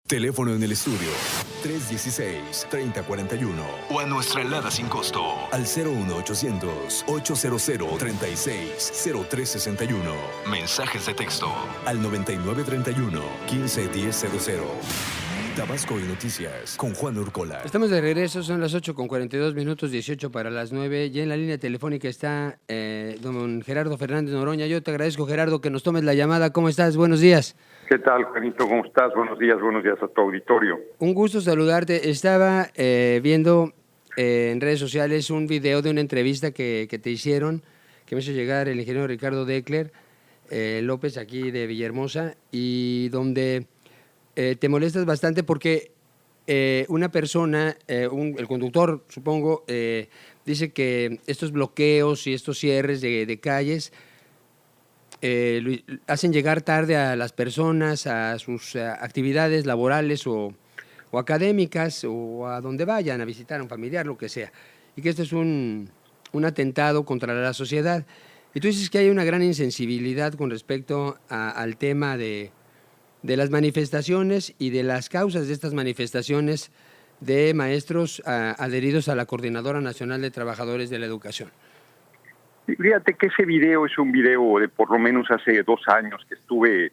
Teléfono en el estudio 316-3041 o a nuestra alada sin costo al 01800-800-360361. Mensajes de texto al 9931-151000. Tabasco y Noticias con Juan Urcola. Estamos de regreso, son las 8:42, 18 para las 9. Ya en la línea telefónica está don Gerardo Fernández Noroña. Yo te agradezco, Gerardo, que nos tomes la llamada. ¿Cómo estás? Buenos días. ¿Qué tal, Juanito? ¿Cómo estás? Buenos días a tu auditorio. Un gusto saludarte. Estaba viendo en redes sociales un video de una entrevista que te hicieron, que me hizo llegar el ingeniero Ricardo Deckler López, aquí de Villahermosa, y donde te molestas bastante porque una persona, el conductor, supongo, dice que estos bloqueos y estos cierres de calles hacen llegar tarde a las personas a sus actividades laborales o académicas o a donde vayan a visitar a un familiar, lo que sea, y que esto es un atentado contra la sociedad. Y tú dices que hay una gran insensibilidad con respecto al tema de las manifestaciones y de las causas de estas manifestaciones de maestros adheridos a la Coordinadora Nacional de Trabajadores de la Educación. Fíjate que ese video es un video de por lo menos hace 2 años que estuve,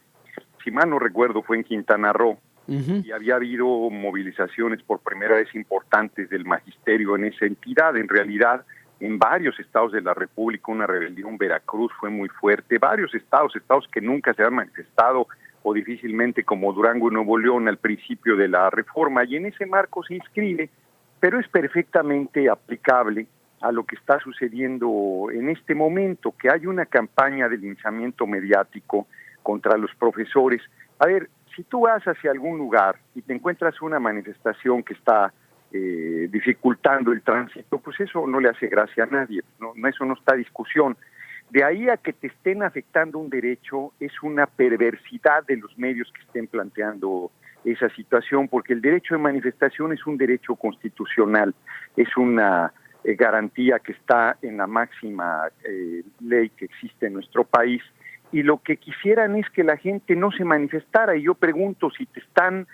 si mal no recuerdo, fue en Quintana Roo, y había habido movilizaciones por primera vez importantes del magisterio en esa entidad. En realidad, en varios estados de la República, una rebelión. Veracruz fue muy fuerte, varios estados que nunca se han manifestado o difícilmente, como Durango y Nuevo León al principio de la reforma, y en ese marco se inscribe, pero es perfectamente aplicable a lo que está sucediendo en este momento, que hay una campaña de linchamiento mediático contra los profesores. A ver, si tú vas hacia algún lugar y te encuentras una manifestación que está dificultando el tránsito, pues eso no le hace gracia a nadie, no, eso no está a discusión. De ahí a que te estén afectando un derecho es una perversidad de los medios que estén planteando esa situación, porque el derecho de manifestación es un derecho constitucional, es una garantía que está en la máxima ley que existe en nuestro país, y lo que quisieran es que la gente no se manifestara. Y yo pregunto, si te están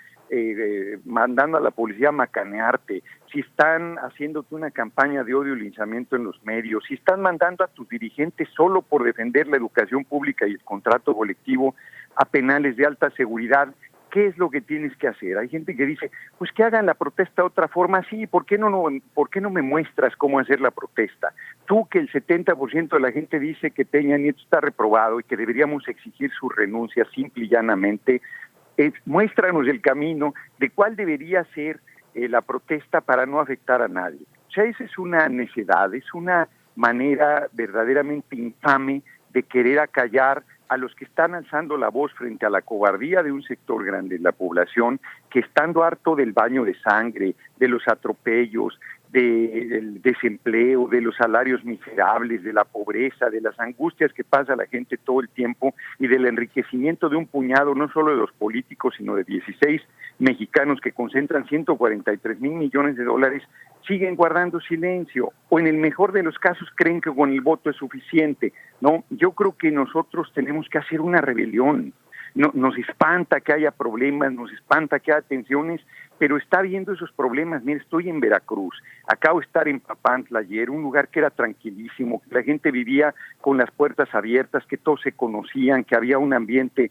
mandando a la policía a macanearte, si están haciéndote una campaña de odio y linchamiento en los medios, si están mandando a tus dirigentes solo por defender la educación pública y el contrato colectivo a penales de alta seguridad, ¿qué es lo que tienes que hacer? Hay gente que dice, pues que hagan la protesta de otra forma. Sí, ¿por qué no me muestras cómo hacer la protesta? Tú, que el 70% de la gente dice que Peña Nieto está reprobado y que deberíamos exigir su renuncia simple y llanamente, muéstranos el camino de cuál debería ser la protesta para no afectar a nadie. O sea, esa es una necedad, es una manera verdaderamente infame de querer acallar a los que están alzando la voz frente a la cobardía de un sector grande de la población, que estando harto del baño de sangre, de los atropellos, del desempleo, de los salarios miserables, de la pobreza, de las angustias que pasa la gente todo el tiempo y del enriquecimiento de un puñado, no solo de los políticos, sino de 16 mexicanos que concentran 143,000 millones de dólares, siguen guardando silencio, o en el mejor de los casos creen que con el voto es suficiente. No, yo creo que nosotros tenemos que hacer una rebelión. No, nos espanta que haya problemas, nos espanta que haya tensiones, pero está viendo esos problemas. Mira, estoy en Veracruz, acabo de estar en Papantla ayer, un lugar que era tranquilísimo, que la gente vivía con las puertas abiertas, que todos se conocían, que había un ambiente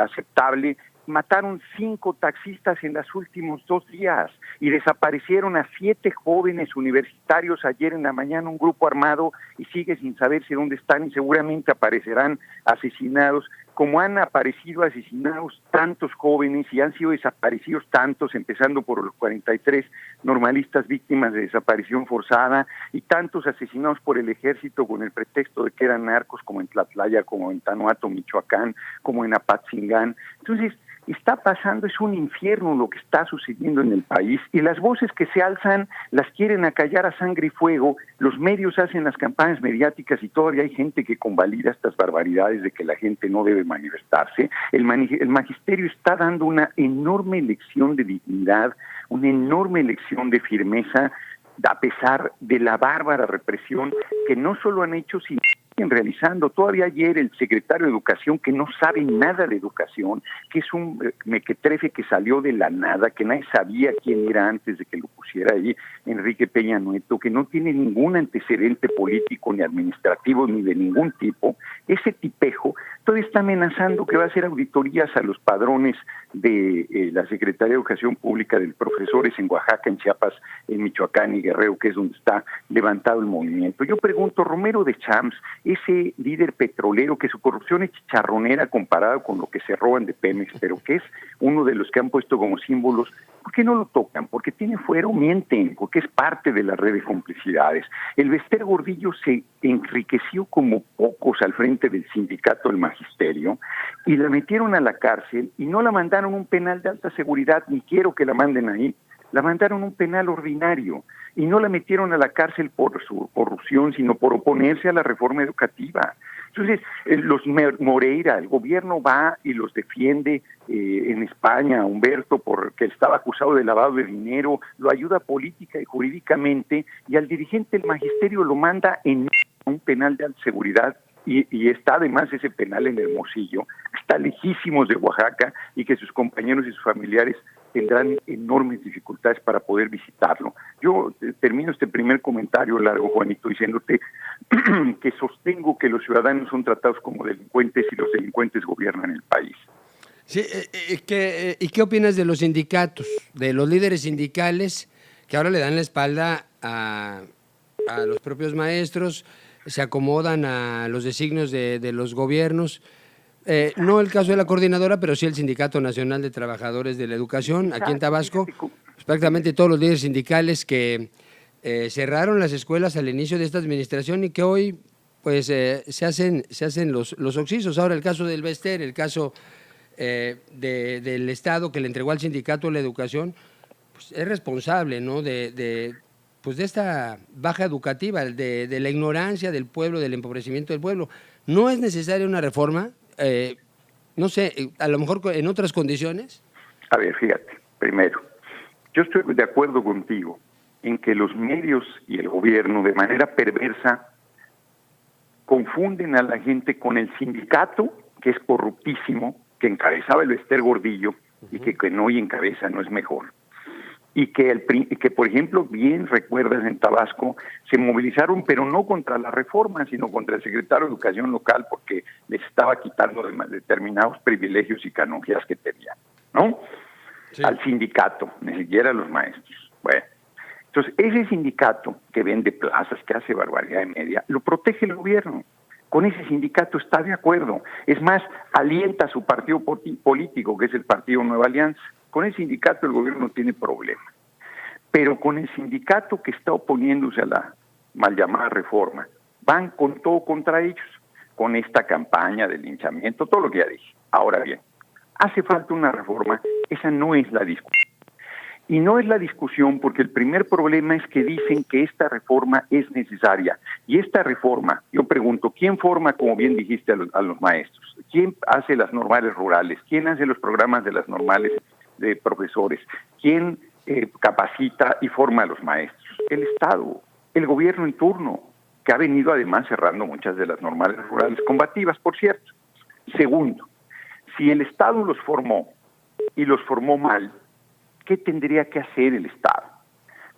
aceptable. Mataron 5 taxistas en los últimos 2 días y desaparecieron a 7 jóvenes universitarios ayer en la mañana, un grupo armado, y sigue sin saberse dónde están, y seguramente aparecerán asesinados, como han aparecido asesinados tantos jóvenes y han sido desaparecidos tantos, empezando por los 43 normalistas víctimas de desaparición forzada, y tantos asesinados por el ejército con el pretexto de que eran narcos, como en Tlatlaya, como en Tanuato, Michoacán, como en Apatzingán. Entonces, está pasando, es un infierno lo que está sucediendo en el país, y las voces que se alzan las quieren acallar a sangre y fuego. Los medios hacen las campañas mediáticas y todavía hay gente que convalida estas barbaridades de que la gente no debe manifestarse. El magisterio está dando una enorme lección de dignidad, una enorme lección de firmeza, a pesar de la bárbara represión que no solo han hecho, sino siguen realizando. Todavía ayer el secretario de Educación, que no sabe nada de educación, que es un mequetrefe que salió de la nada, que nadie sabía quién era antes de que lo pusiera ahí, Enrique Peña Nieto, que no tiene ningún antecedente político ni administrativo ni de ningún tipo, ese tipejo todavía está amenazando que va a hacer auditorías a los padrones de la Secretaría de Educación Pública de profesores en Oaxaca, en Chiapas, en Michoacán y Guerrero, que es donde está levantado el movimiento. Yo pregunto, Romero de Champs, ese líder petrolero que su corrupción es chicharronera comparado con lo que se roban de Pemex, pero que es uno de los que han puesto como símbolos, ¿por qué no lo tocan? Porque tiene fuero, mienten, porque es parte de la red de complicidades. El Bester Gordillo se enriqueció como pocos al frente del sindicato del magisterio y la metieron a la cárcel y no la mandaron a un penal de alta seguridad, ni quiero que la manden ahí, la mandaron a un penal ordinario y no la metieron a la cárcel por su corrupción, sino por oponerse a la reforma educativa. Entonces, los Moreira, el gobierno va y los defiende en España, Humberto, porque estaba acusado de lavado de dinero, lo ayuda política y jurídicamente, y al dirigente del magisterio lo manda en un penal de alta seguridad, y está además ese penal en Hermosillo, está lejísimos de Oaxaca, y que sus compañeros y sus familiares tendrán enormes dificultades para poder visitarlo. Yo termino este primer comentario largo, Juanito, diciéndote que sostengo que los ciudadanos son tratados como delincuentes y los delincuentes gobiernan el país. Sí, ¿y qué opinas de los sindicatos, de los líderes sindicales que ahora le dan la espalda a los propios maestros, se acomodan a los designios de los gobiernos? No el caso de la coordinadora, pero sí el Sindicato Nacional de Trabajadores de la Educación, aquí en Tabasco, pues prácticamente todos los líderes sindicales que cerraron las escuelas al inicio de esta administración y que hoy pues se hacen los oxisos. Ahora el caso del Bester, el caso del Estado que le entregó al sindicato la educación, pues es responsable, ¿no?, de esta baja educativa, de la ignorancia del pueblo, del empobrecimiento del pueblo. ¿No es necesaria una reforma? No sé, a lo mejor en otras condiciones. A ver, fíjate, primero, yo estoy de acuerdo contigo en que los medios y el gobierno de manera perversa confunden a la gente con el sindicato, que es corruptísimo, que encabezaba el Bester Gordillo y que no y encabeza no es mejor. Y que, por ejemplo, bien recuerdas, en Tabasco se movilizaron, pero no contra la reforma, sino contra el secretario de Educación local, porque les estaba quitando determinados privilegios y canonjías que tenían, ¿no? Sí. Al sindicato, ni siquiera a los maestros. Bueno, entonces ese sindicato que vende plazas, que hace barbaridad y media, lo protege el gobierno. Con ese sindicato está de acuerdo. Es más, alienta a su partido político, que es el Partido Nueva Alianza. Con el sindicato el gobierno no tiene problema. Pero con el sindicato que está oponiéndose a la mal llamada reforma, van con todo contra ellos, con esta campaña de linchamiento, todo lo que ya dije. Ahora bien, hace falta una reforma, esa no es la discusión. Y no es la discusión porque el primer problema es que dicen que esta reforma es necesaria. Y esta reforma, yo pregunto, ¿quién forma, como bien dijiste, a los maestros? ¿Quién hace las normales rurales? ¿Quién hace los programas de las normales de profesores? ¿Quién capacita y forma a los maestros? El Estado, el gobierno en turno, que ha venido además cerrando muchas de las normales rurales combativas, por cierto. Segundo, si el Estado los formó y los formó mal, ¿qué tendría que hacer el Estado?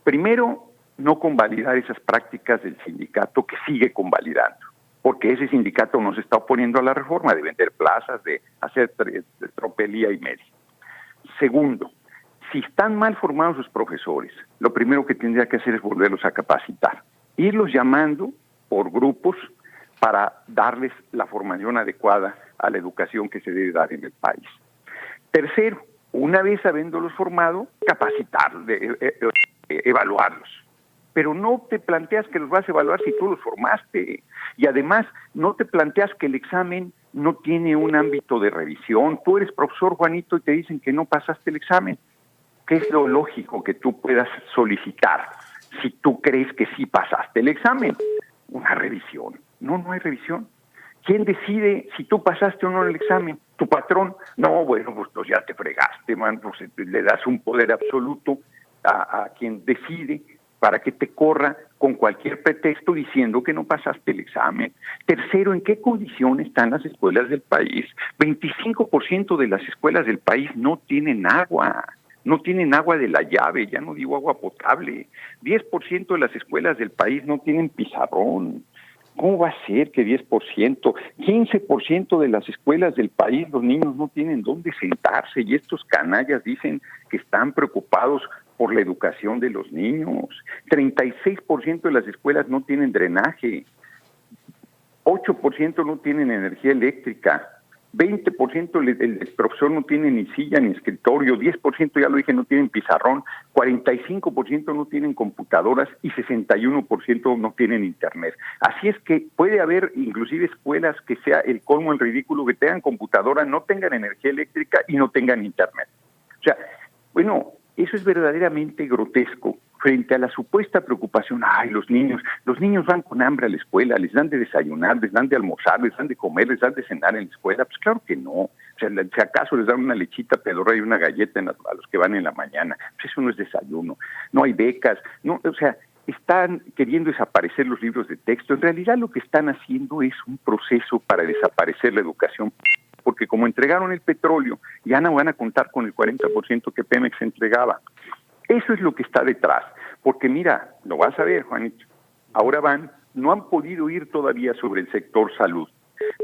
Primero, no convalidar esas prácticas del sindicato que sigue convalidando, porque ese sindicato no se está oponiendo a la reforma de vender plazas, de hacer tropelía y media. Segundo, si están mal formados sus profesores, lo primero que tendría que hacer es volverlos a capacitar, irlos llamando por grupos para darles la formación adecuada a la educación que se debe dar en el país. Tercero, una vez habiéndolos formado, capacitarlos, evaluarlos. Pero no te planteas que los vas a evaluar si tú los formaste. Y además, no te planteas que el examen no tiene un ámbito de revisión. Tú eres profesor, Juanito, y te dicen que no pasaste el examen. ¿Qué es lo lógico que tú puedas solicitar si tú crees que sí pasaste el examen? Una revisión. No hay revisión. ¿Quién decide si tú pasaste o no el examen? ¿Tu patrón? No, bueno, pues ya te fregaste, man, pues le das un poder absoluto a quien decide para que te corra con cualquier pretexto diciendo que no pasaste el examen. Tercero, ¿en qué condiciones están las escuelas del país? 25% de las escuelas del país no tienen agua. No tienen agua de la llave, ya no digo agua potable. 10% de las escuelas del país no tienen pizarrón. ¿Cómo va a ser que 10%? 15% de las escuelas del país, los niños no tienen dónde sentarse y estos canallas dicen que están preocupados por la educación de los niños. 36% de las escuelas no tienen drenaje. 8% no tienen energía eléctrica. 20% el profesor no tiene ni silla ni escritorio, 10% ya lo dije no tienen pizarrón, 45% no tienen computadoras y 61% no tienen internet. Así es que puede haber inclusive escuelas que sea el colmo, el ridículo, que tengan computadora, no tengan energía eléctrica y no tengan internet. O sea, bueno, eso es verdaderamente grotesco frente a la supuesta preocupación. Ay, los niños van con hambre a la escuela, les dan de desayunar, les dan de almorzar, les dan de comer, les dan de cenar en la escuela. Pues claro que no. O sea, si acaso les dan una lechita pedorra y una galleta a los que van en la mañana. Pues eso no es desayuno. No hay becas. No, o sea, están queriendo desaparecer los libros de texto. En realidad lo que están haciendo es un proceso para desaparecer la educación, porque como entregaron el petróleo, ya no van a contar con el 40% que Pemex entregaba. Eso es lo que está detrás, porque mira, lo vas a ver, Juanito, ahora no han podido ir todavía sobre el sector salud,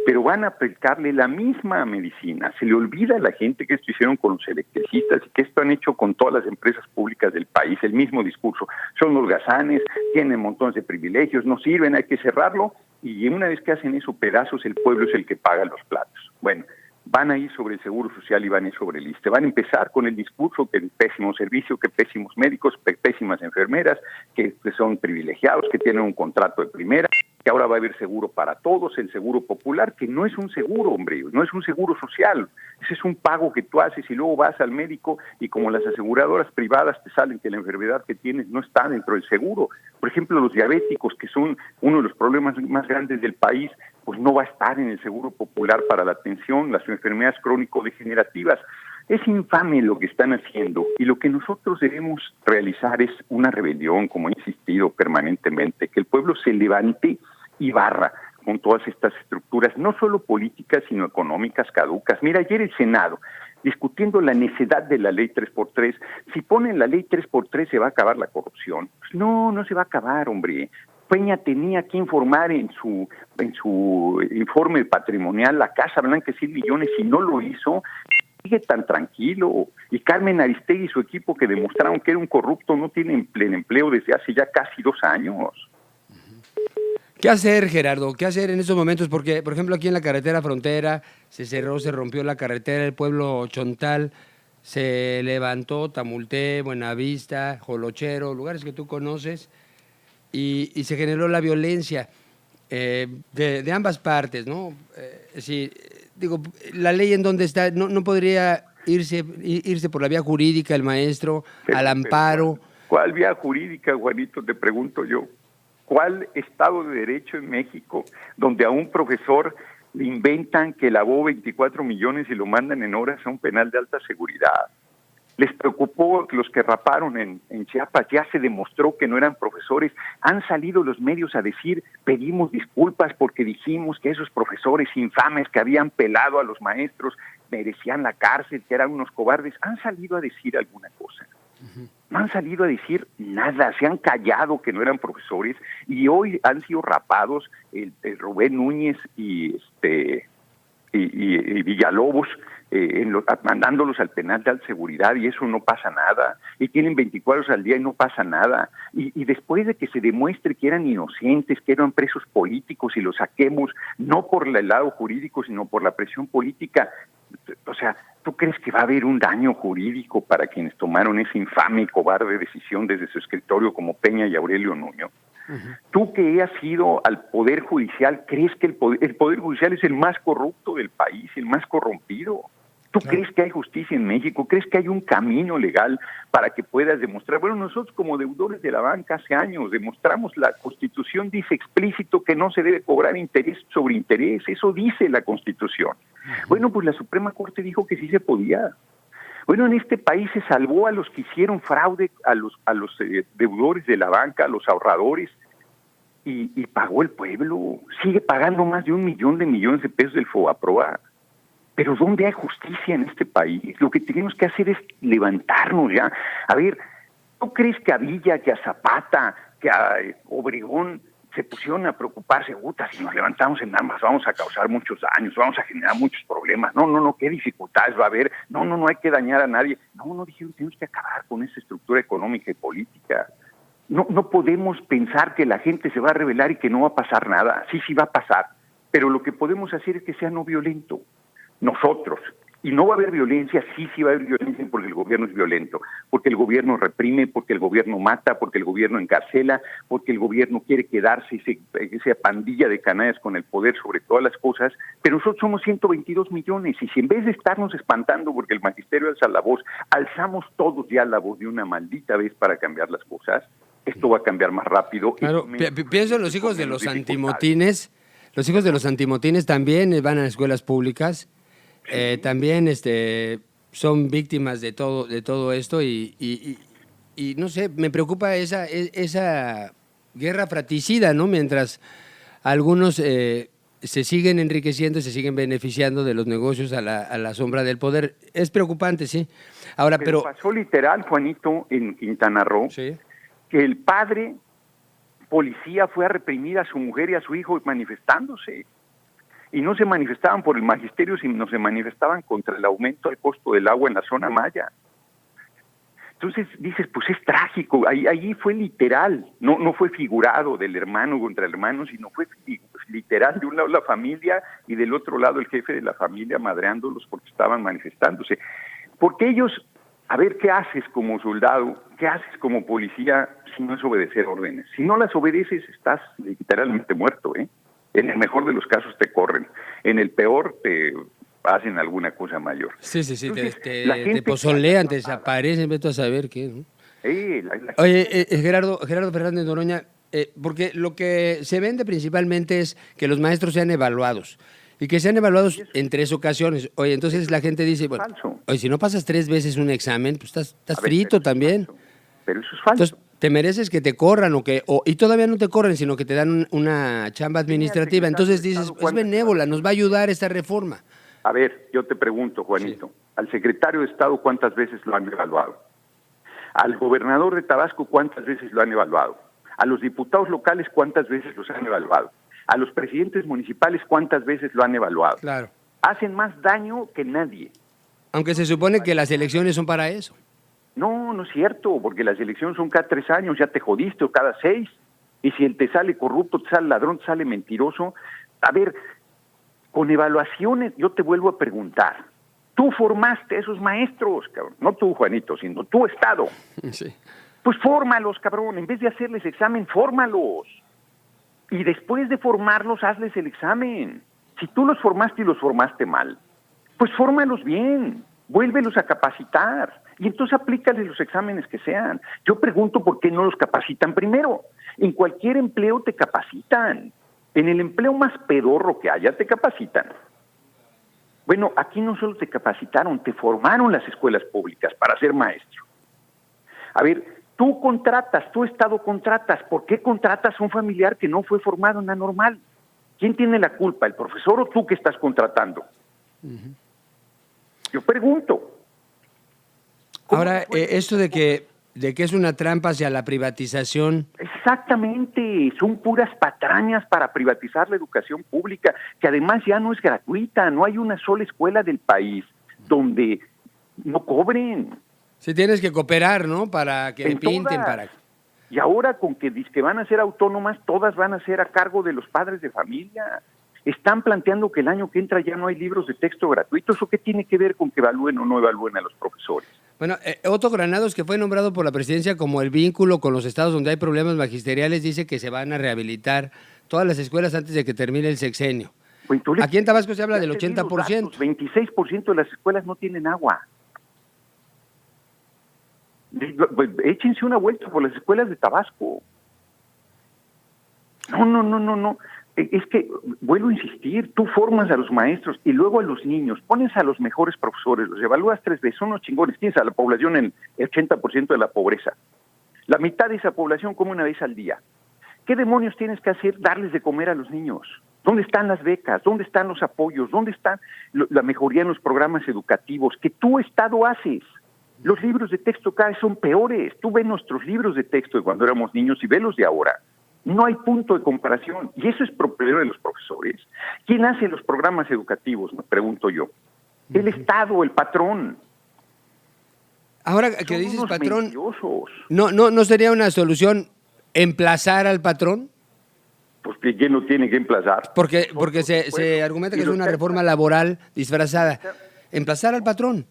pero van a aplicarle la misma medicina. Se le olvida a la gente que esto hicieron con los electricistas y que esto han hecho con todas las empresas públicas del país, el mismo discurso. Son holgazanes, tienen montones de privilegios, no sirven, hay que cerrarlo, y una vez que hacen eso pedazos, el pueblo es el que paga los platos. Bueno, van a ir sobre el Seguro Social y van a ir sobre el ISSSTE. Van a empezar con el discurso que pésimo servicio, que pésimos médicos, pésimas enfermeras, que son privilegiados, que tienen un contrato de primera, que ahora va a haber seguro para todos, el seguro popular, que no es un seguro, hombre, no es un seguro social. Ese es un pago que tú haces y luego vas al médico y como las aseguradoras privadas te salen que la enfermedad que tienes no está dentro del seguro. Por ejemplo, los diabéticos, que son uno de los problemas más grandes del país, pues no va a estar en el seguro popular para la atención, las enfermedades crónico-degenerativas. Es infame lo que están haciendo y lo que nosotros debemos realizar es una rebelión, como he insistido permanentemente, que el pueblo se levante y barra con todas estas estructuras, no solo políticas, sino económicas, caducas. Mira, ayer el Senado, discutiendo la necedad de la ley 3x3, si ponen la ley 3x3 se va a acabar la corrupción. Pues no se va a acabar, hombre. Peña tenía que informar en su informe patrimonial la Casa Blanca de 100 millones y no lo hizo. Sigue tan tranquilo. Y Carmen Aristegui y su equipo, que demostraron que era un corrupto, no tienen empleo desde hace ya casi 2 años. ¿Qué hacer, Gerardo? ¿Qué hacer en estos momentos? Porque, por ejemplo, aquí en la carretera frontera se cerró, se rompió la carretera, el pueblo Chontal se levantó, Tamulté, Buenavista, Jolochero, lugares que tú conoces, y se generó la violencia de ambas partes, ¿no? Sí, digo, la ley en donde está, no podría irse por la vía jurídica el maestro al amparo. ¿Cuál vía jurídica, Juanito? Te pregunto yo. ¿Cuál Estado de Derecho en México donde a un profesor le inventan que lavó 24 millones y lo mandan en horas a un penal de alta seguridad? Les preocupó los que raparon en Chiapas, ya se demostró que no eran profesores. Han salido los medios a decir, pedimos disculpas porque dijimos que esos profesores infames que habían pelado a los maestros merecían la cárcel, que eran unos cobardes. Han salido a decir alguna cosa. No han salido a decir nada, se han callado que no eran profesores y hoy han sido rapados el Rubén Núñez y Villalobos, mandándolos al penal de alta seguridad, y eso no pasa nada, y tienen 24 horas al día y no pasa nada, y después de que se demuestre que eran inocentes, que eran presos políticos y los saquemos, no por el lado jurídico, sino por la presión política, o sea, ¿tú crees que va a haber un daño jurídico para quienes tomaron esa infame y cobarde decisión desde su escritorio como Peña y Aurelio Nuño? Tú que has ido al Poder Judicial, ¿crees que el Poder Judicial es el más corrupto del país, el más corrompido? ¿Tú crees que hay justicia en México? ¿Crees que hay un camino legal para que puedas demostrar? Bueno, nosotros como deudores de la banca hace años demostramos, la Constitución dice explícito que no se debe cobrar interés sobre interés, eso dice la Constitución. Bueno, pues la Suprema Corte dijo que sí se podía. Bueno, en este país se salvó a los que hicieron fraude, a los deudores de la banca, a los ahorradores, y pagó el pueblo. Sigue pagando más de 1 millón de millones de pesos del FOBAPROA. Pero ¿dónde hay justicia en este país? Lo que tenemos que hacer es levantarnos ya. A ver, ¿tú crees que a Villa, que a Zapata, que a Obregón se pusieron a preocuparse? Puta, si nos levantamos en armas vamos a causar muchos daños, vamos a generar muchos problemas. No, ¿qué dificultades va a haber? No hay que dañar a nadie. No, dijeron, tenemos que acabar con esa estructura económica y política. No podemos pensar que la gente se va a rebelar y que no va a pasar nada. Sí va a pasar. Pero lo que podemos hacer es que sea no violento. Nosotros. Y no va a haber violencia, sí va a haber violencia porque el gobierno es violento, porque el gobierno reprime, porque el gobierno mata, porque el gobierno encarcela, porque el gobierno quiere quedarse esa pandilla de canallas con el poder sobre todas las cosas, pero nosotros somos 122 millones y si en vez de estarnos espantando porque el magisterio alza la voz, alzamos todos ya la voz de una maldita vez para cambiar las cosas, esto va a cambiar más rápido. Claro, pienso en los hijos de los antimotines. Los hijos de los antimotines también van a escuelas públicas. También son víctimas de todo esto y no sé, me preocupa esa guerra fratricida, ¿no? Mientras algunos se siguen enriqueciendo y se siguen beneficiando de los negocios a la sombra del poder. Es preocupante, sí. Ahora, pero pasó literal, Juanito, en Quintana Roo, sí, que el padre policía fue a reprimir a su mujer y a su hijo manifestándose. Y no se manifestaban por el magisterio, sino se manifestaban contra el aumento del costo del agua en la zona maya. Entonces dices, pues es trágico, ahí fue literal, no fue figurado del hermano contra el hermano, sino fue literal, de un lado la familia y del otro lado el jefe de la familia madreándolos porque estaban manifestándose. Porque ellos, a ver, ¿qué haces como soldado? ¿Qué haces como policía si no es obedecer órdenes? Si no las obedeces, estás literalmente muerto, ¿eh? En el mejor de los casos te corren, en el peor te hacen alguna cosa mayor. Sí, Entonces, te pozolean, te desaparecen, vete a saber qué, ¿no? Oye, Gerardo Fernández Noroña, porque lo que se vende principalmente es que los maestros sean evaluados, y que sean evaluados en 3 ocasiones. Oye, entonces la gente dice, bueno, oye, si no pasas 3 veces un examen, pues estás frito también. Pero eso es falso. Entonces, te mereces que te corran y todavía no te corren, sino que te dan una chamba administrativa. Entonces dices, es benévola, nos va a ayudar esta reforma. A ver, yo te pregunto, Juanito, sí. Al secretario de Estado, ¿cuántas veces lo han evaluado? Al gobernador de Tabasco, ¿cuántas veces lo han evaluado? A los diputados locales, ¿cuántas veces los han evaluado? A los presidentes municipales, ¿cuántas veces lo han evaluado? Claro. Hacen más daño que nadie. Aunque se supone que las elecciones son para eso. No es cierto, porque las elecciones son cada 3 años, ya te jodiste, o cada 6. Y si te sale corrupto, te sale ladrón, te sale mentiroso. A ver, con evaluaciones, yo te vuelvo a preguntar. Tú formaste a esos maestros, cabrón. No tú, Juanito, sino tu Estado. Sí. Pues fórmalos, cabrón. En vez de hacerles examen, fórmalos. Y después de formarlos, hazles el examen. Si tú los formaste y los formaste mal, pues fórmalos bien. Vuélvelos a capacitar. Y entonces aplícales los exámenes que sean. Yo pregunto por qué no los capacitan primero. En cualquier empleo te capacitan. En el empleo más pedorro que haya te capacitan. Bueno, aquí no solo te capacitaron, te formaron las escuelas públicas para ser maestro. A ver, tú Estado contratas. ¿Por qué contratas a un familiar que no fue formado en la normal? ¿Quién tiene la culpa, el profesor o tú que estás contratando? Uh-huh. Yo pregunto. Ahora, esto de que es una trampa hacia la privatización. Exactamente, son puras patrañas para privatizar la educación pública, que además ya no es gratuita, no hay una sola escuela del país donde no cobren. Sí, tienes que cooperar, ¿no? Para que pinten, para... Y ahora con que van a ser autónomas, todas van a ser a cargo de los padres de familia. Están planteando que el año que entra ya no hay libros de texto gratuitos. ¿Eso qué tiene que ver con que evalúen o no evalúen a los profesores? Bueno, Otto Granados, que fue nombrado por la presidencia como el vínculo con los estados donde hay problemas magisteriales, dice que se van a rehabilitar todas las escuelas antes de que termine el sexenio. Pues aquí en Tabasco se habla del 80%. 26% de las escuelas no tienen agua. Échense una vuelta por las escuelas de Tabasco. No. Es que, vuelvo a insistir, tú formas a los maestros y luego a los niños, pones a los mejores profesores, los evalúas 3 veces, son unos chingones, tienes a la población en el 80% de la pobreza. La mitad de esa población come una vez al día. ¿Qué demonios tienes que hacer? Darles de comer a los niños. ¿Dónde están las becas? ¿Dónde están los apoyos? ¿Dónde está la mejoría en los programas educativos que tu Estado haces? Los libros de texto cada vez son peores. Tú ves nuestros libros de texto de cuando éramos niños y ves los de ahora. No hay punto de comparación. Y eso es problema de los profesores. ¿Quién hace los programas educativos? Me pregunto yo. El Estado, el patrón. Ahora que dices patrón, mentirosos. ¿no sería una solución emplazar al patrón? Pues que ¿quién lo tiene que emplazar? Porque se argumenta que es una reforma laboral disfrazada. Emplazar al patrón.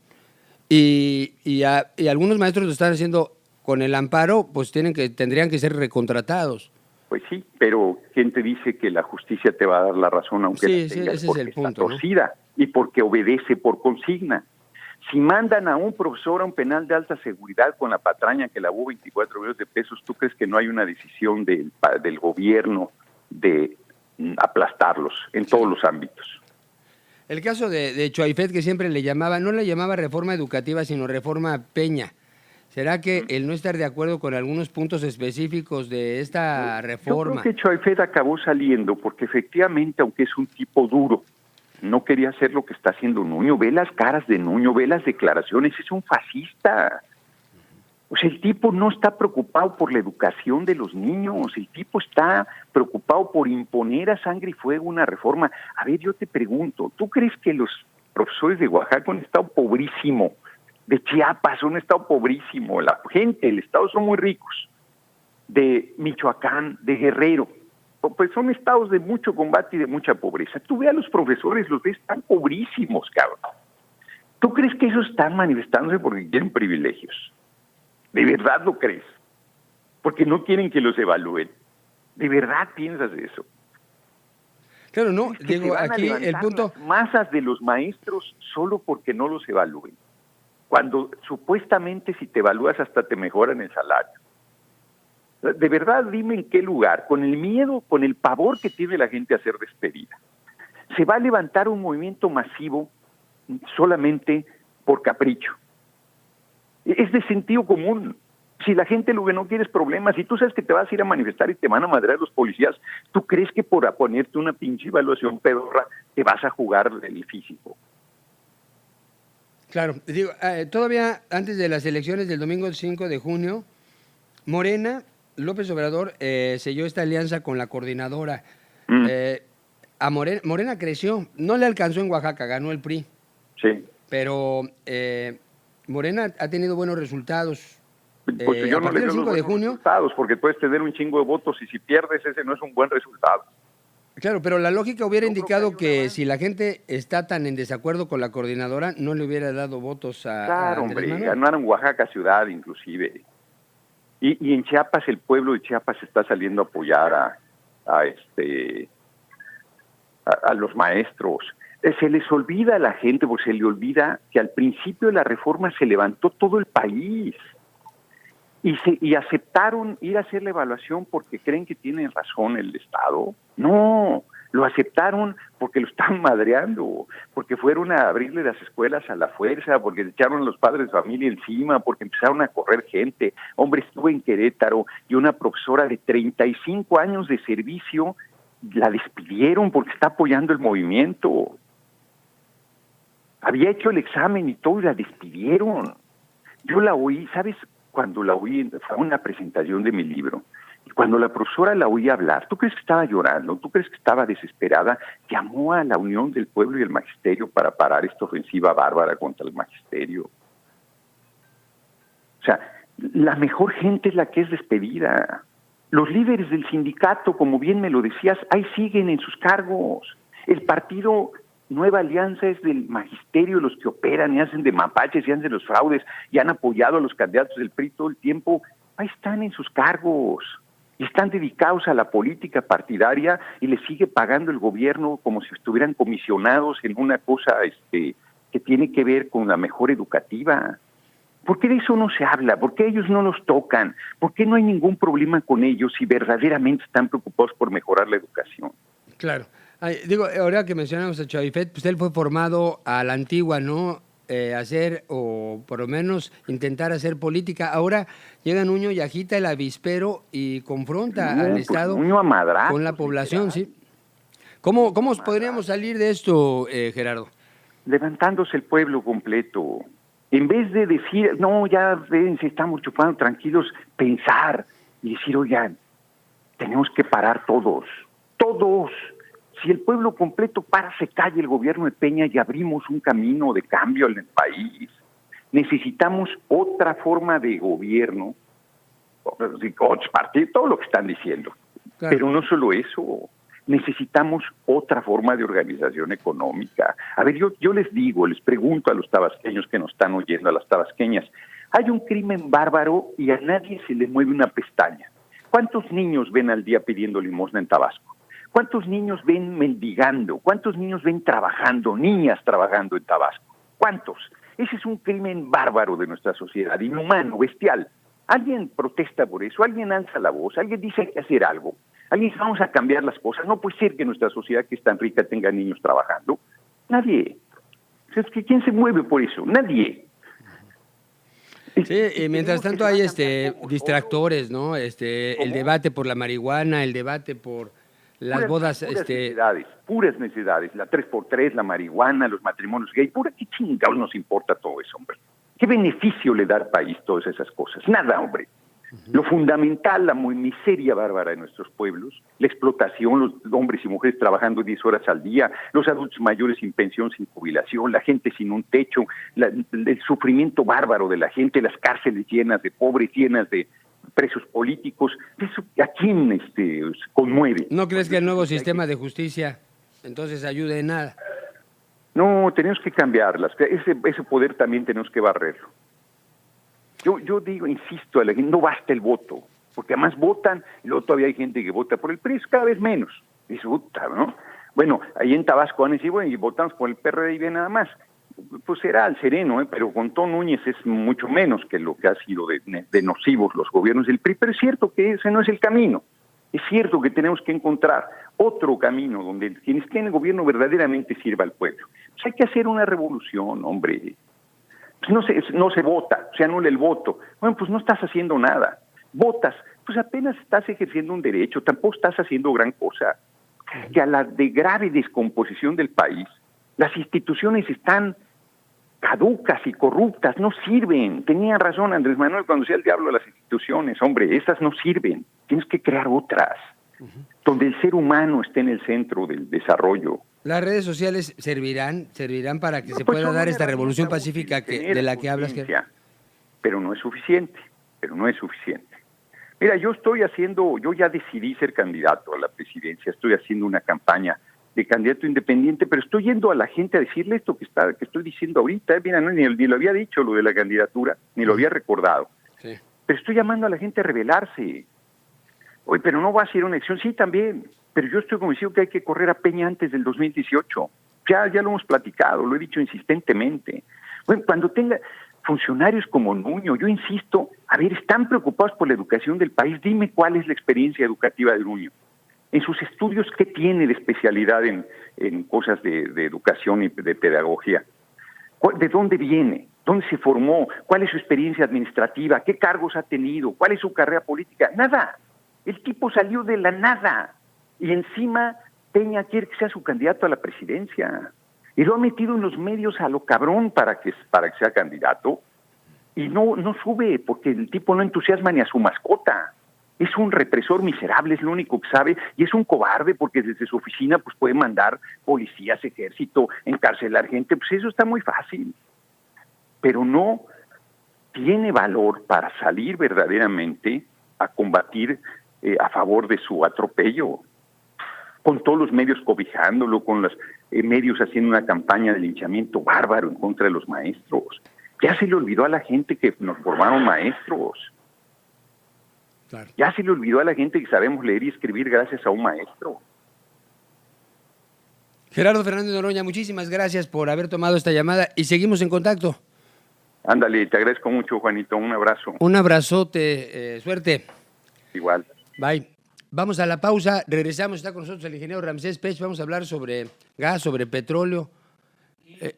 Y algunos maestros lo están haciendo con el amparo, pues tendrían que ser recontratados. Pues sí, pero ¿quién te dice que la justicia te va a dar la razón aunque la tengas? Ese porque es el punto, está torcida, ¿no? Y porque obedece por consigna. Si mandan a un profesor a un penal de alta seguridad con la patraña que lavó 24 millones de pesos, ¿tú crees que no hay una decisión del gobierno de aplastarlos en todos los ámbitos? El caso de Choaifet, que siempre no le llamaba reforma educativa, sino reforma Peña. ¿Será que el no estar de acuerdo con algunos puntos específicos de esta reforma? Yo creo que Choaifet acabó saliendo porque efectivamente, aunque es un tipo duro, no quería hacer lo que está haciendo Nuño. Ve las caras de Nuño, ve las declaraciones, es un fascista. O sea, el tipo no está preocupado por la educación de los niños, el tipo está preocupado por imponer a sangre y fuego una reforma. A ver, yo te pregunto, ¿tú crees que los profesores de Oaxaca han estado pobrísimo? De Chiapas, un estado pobrísimo, la gente del estado son muy ricos, de Michoacán, de Guerrero, pues son estados de mucho combate y de mucha pobreza. Tú ve a los profesores, los ves tan pobrísimos, cabrón. ¿Tú crees que esos están manifestándose porque quieren privilegios? ¿De verdad lo crees? Porque no quieren que los evalúen. ¿De verdad piensas eso? Claro, no, es que Diego, aquí el punto... Las masas de los maestros solo porque no los evalúen. Cuando supuestamente si te evalúas hasta te mejoran el salario. De verdad, dime en qué lugar, con el miedo, con el pavor que tiene la gente a ser despedida, se va a levantar un movimiento masivo solamente por capricho. Es de sentido común. Si la gente lo que no quiere es problemas, y tú sabes que te vas a ir a manifestar y te van a madrear los policías, ¿tú crees que por ponerte una pinche evaluación pedorra te vas a jugar el físico? Claro, digo, todavía antes de las elecciones del domingo 5 de junio, Morena, López Obrador, selló esta alianza con la coordinadora. Morena creció, no le alcanzó en Oaxaca, ganó el PRI. Sí. Pero Morena ha tenido buenos resultados. Pues yo no le doy los buenos resultados, porque puedes tener un chingo de votos y si pierdes ese no es un buen resultado. Claro, pero la lógica hubiera indicado que si la gente está tan en desacuerdo con la coordinadora, no le hubiera dado votos a Claro, Andrés hombre, Manuel. ganaron Oaxaca ciudad inclusive. Y en Chiapas, el pueblo de Chiapas está saliendo a apoyar a los maestros. Se les olvida a la gente, porque se le olvida que al principio de la reforma se levantó todo el país. Y aceptaron ir a hacer la evaluación porque creen que tienen razón el Estado. No, lo aceptaron porque lo están madreando, porque fueron a abrirle las escuelas a la fuerza, porque echaron a los padres de familia encima, porque empezaron a correr gente. Hombre, estuve en Querétaro y una profesora de 35 años de servicio la despidieron porque está apoyando el movimiento. Había hecho el examen y todo y la despidieron. Yo la oí, ¿sabes? Cuando la oí, fue una presentación de mi libro, y cuando la profesora la oí hablar, ¿tú crees que estaba llorando? ¿Tú crees que estaba desesperada? Llamó a la unión del pueblo y el magisterio para parar esta ofensiva bárbara contra el magisterio. O sea, la mejor gente es la que es despedida. Los líderes del sindicato, como bien me lo decías, ahí siguen en sus cargos. El partido Nueva Alianza es del magisterio, los que operan y hacen de mapaches y hacen los fraudes y han apoyado a los candidatos del PRI todo el tiempo. Ahí están en sus cargos y están dedicados a la política partidaria y les sigue pagando el gobierno como si estuvieran comisionados en una cosa que tiene que ver con la mejor educativa. ¿Por qué de eso no se habla? ¿Por qué ellos no los tocan? ¿Por qué no hay ningún problema con ellos si verdaderamente están preocupados por mejorar la educación? Claro. Ay, digo, ahora que mencionamos a Chavifet, pues él fue formado a la antigua, ¿no? Hacer, o por lo menos intentar hacer política. Ahora llega Nuño y agita el avispero y confronta No, al pues Estado Nuño a madrazos, con la población, literal. ¿sí? ¿Cómo podríamos salir de esto, Gerardo? Levantándose el pueblo completo. En vez de decir, no, ya ven, si estamos chupando tranquilos, pensar y decir, oigan, tenemos que parar todos. Si el pueblo completo para, se calle el gobierno de Peña y abrimos un camino de cambio en el país. Necesitamos otra forma de gobierno, otros partidos, todo lo que están diciendo. Claro. Pero no solo eso, necesitamos otra forma de organización económica. A ver, yo les digo, les pregunto a los tabasqueños que nos están oyendo, a las tabasqueñas, hay un crimen bárbaro y a nadie se le mueve una pestaña. ¿Cuántos niños ven al día pidiendo limosna en Tabasco? ¿Cuántos niños ven mendigando? ¿Cuántos niños ven trabajando, niñas trabajando en Tabasco? ¿Cuántos? Ese es un crimen bárbaro de nuestra sociedad, inhumano, bestial. Alguien protesta por eso, alguien alza la voz, alguien dice hay que hacer algo, alguien dice vamos a cambiar las cosas. No puede ser que nuestra sociedad, que es tan rica, tenga niños trabajando. Nadie. ¿Quién se mueve por eso? Nadie. Sí, y mientras tanto hay distractores, ¿no? El debate por la marihuana, el debate por las bodas, puras necesidades, la 3x3, la marihuana, los matrimonios gay, ¿qué chingados nos importa todo eso, hombre? ¿Qué beneficio le da al país todas esas cosas? Nada, hombre. Lo fundamental, la miseria bárbara de nuestros pueblos, la explotación, los hombres y mujeres trabajando 10 horas al día, los adultos mayores sin pensión, sin jubilación, la gente sin un techo, el sufrimiento bárbaro de la gente, las cárceles llenas de pobres, llenas de presos políticos. ¿Eso a quién conmueve? ¿No crees que el nuevo sistema de justicia entonces ayude en nada? No, tenemos que cambiarlas. Ese poder también tenemos que barrerlo. Yo digo, insisto, a la gente, no basta el voto, porque además votan, y luego todavía hay gente que vota por el PRI, cada vez menos. Disfruta, ¿no? Bueno, ahí en Tabasco van a decir, bueno, y votamos por el PRD y bien nada más. Pues será al sereno, pero con Ton Núñez es mucho menos que lo que ha sido de nocivos los gobiernos del PRI, pero es cierto que ese no es el camino. Es cierto que tenemos que encontrar otro camino donde quienes estén en el gobierno verdaderamente sirva al pueblo. Pues hay que hacer una revolución, hombre. Pues no se vota, se anula el voto. Bueno, pues no estás haciendo nada. Votas, pues apenas estás ejerciendo un derecho, tampoco estás haciendo gran cosa. Que a la de grave descomposición del país, las instituciones están caducas y corruptas, no sirven. Tenía razón Andrés Manuel cuando decía el diablo a las instituciones, hombre, esas no sirven, tienes que crear otras, donde el ser humano esté en el centro del desarrollo. ¿Las redes sociales servirán para que se pueda dar esta revolución pacífica de la que hablas? Pero no es suficiente, Mira, yo ya decidí ser candidato a la presidencia, estoy haciendo una campaña de candidato independiente, pero estoy yendo a la gente a decirle esto que estoy diciendo ahorita. Mira, no, ni lo había dicho lo de la candidatura, ni lo había recordado. Sí. Pero estoy llamando a la gente a rebelarse. Oye, pero no va a ser una elección, sí también, pero yo estoy convencido que hay que correr a Peña antes del 2018. Ya lo hemos platicado, lo he dicho insistentemente. Bueno, cuando tenga funcionarios como Nuño, yo insisto, a ver, están preocupados por la educación del país, dime cuál es la experiencia educativa de Nuño. En sus estudios, ¿qué tiene de especialidad en cosas de educación y de pedagogía? ¿De dónde viene? ¿Dónde se formó? ¿Cuál es su experiencia administrativa? ¿Qué cargos ha tenido? ¿Cuál es su carrera política? Nada. El tipo salió de la nada. Y encima Peña quiere que sea su candidato a la presidencia. Y lo ha metido en los medios a lo cabrón para que sea candidato. Y no sube, porque el tipo no entusiasma ni a su mascota. Es un represor miserable, es lo único que sabe, y es un cobarde porque desde su oficina pues puede mandar policías, ejército, encarcelar gente, pues eso está muy fácil. Pero no tiene valor para salir verdaderamente a combatir a favor de su atropello, con todos los medios cobijándolo, con los medios haciendo una campaña de linchamiento bárbaro en contra de los maestros. Ya se le olvidó a la gente que nos formaron maestros. Claro. Ya se le olvidó a la gente que sabemos leer y escribir gracias a un maestro. Gerardo Fernández Noroña, muchísimas gracias por haber tomado esta llamada y seguimos en contacto. Ándale, te agradezco mucho, Juanito. Un abrazo. Un abrazote, suerte. Igual. Bye. Vamos a la pausa, regresamos, está con nosotros el ingeniero Ramsés Pech, vamos a hablar sobre gas, sobre petróleo.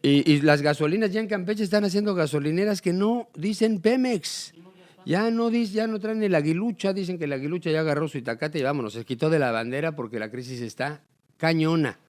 Y las gasolinas ya en Campeche están haciendo gasolineras que no dicen Pemex. Ya no traen el aguilucha, dicen que el aguilucha ya agarró su itacate y vámonos, se quitó de la bandera porque la crisis está cañona.